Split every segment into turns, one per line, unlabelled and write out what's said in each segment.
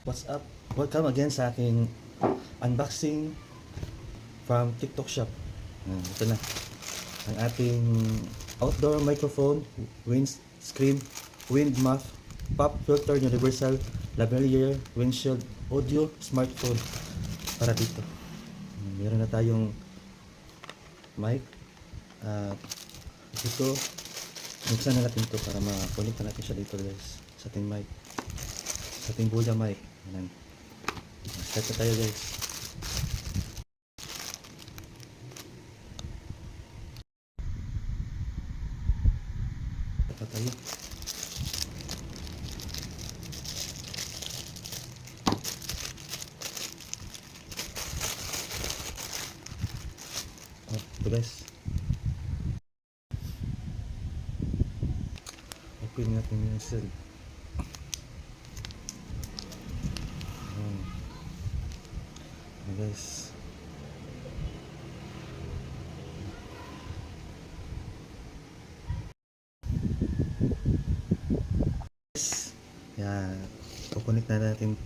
What's up? Welcome again sa aking unboxing from TikTok Shop. Ito na ang ating outdoor microphone, windscreen, wind muff, pop filter, universal, lavalier, windshield, audio, smartphone para dito. Meron na tayong mic. Dito, buksan na natin ito para ma-connect natin siya dito guys sa ating mic, sa ating Boya mic. Ayan. Start na tayo guys. Start na tayo. Ito guys. Open natin yung cell. Guys, yan, kukunik na natin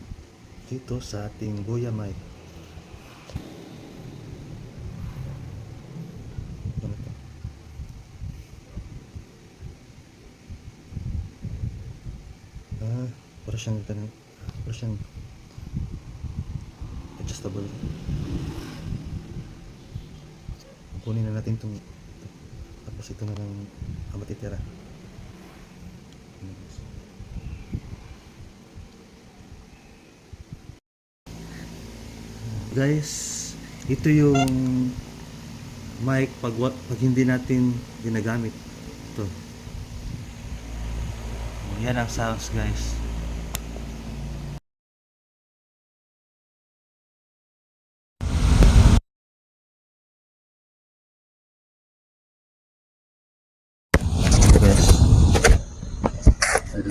dito sa ating Boya mic. Para siyang adjustable. Kunin na natin itong tapos ito na lang ang matitira. Guys, ito yung mic pag hindi natin ginagamit. Ito. Yan ang sounds guys.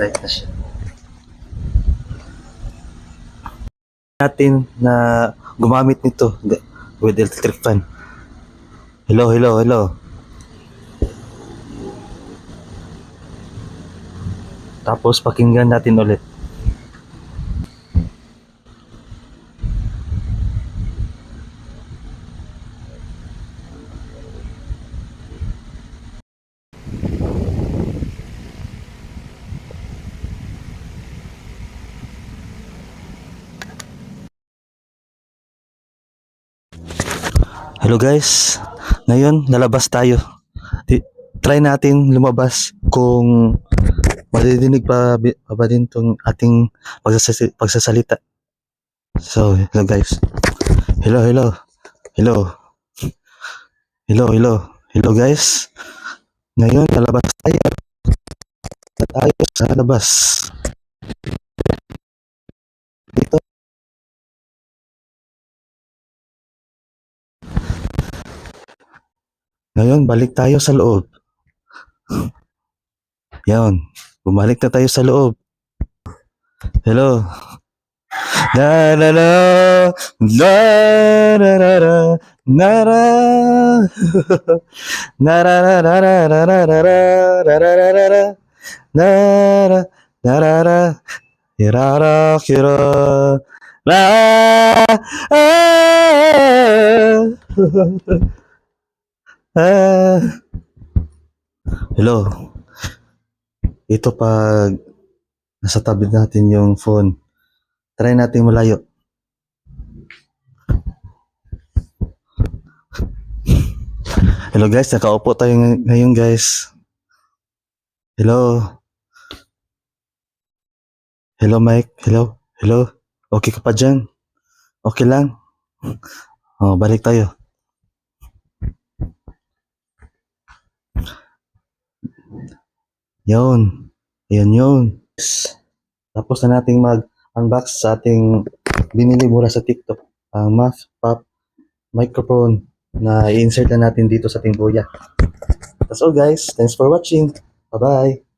Light na siya. Natin na gumamit nito with electric fan. Hello. Tapos pakinggan natin ulit. Hello guys, ngayon lalabas tayo. Try natin lumabas kung maridinig pa din tong ating pagsasalita. So, hello guys. Hello guys. Ngayon lalabas tayo sa labas. Dito. Ngayon, balik tayo sa loob. Yan. Bumalik na tayo sa loob. Hello. Na na na na na na na na na na na na na na na na na na na kirara kira la hello. Ito pag nasa tabi natin yung phone. Try natin malayo. Hello guys, nakaupo tayo ngayon guys. Hello. Hello Mike. Hello. Okay ka pa dyan? Okay lang? Oh, balik tayo. Yun. Ayan yun. Tapos na nating mag-unbox sa ating binili mura sa TikTok. Ang muff, pop, microphone na i-insert na natin dito sa ating Boya. That's all guys. Thanks for watching. Bye-bye.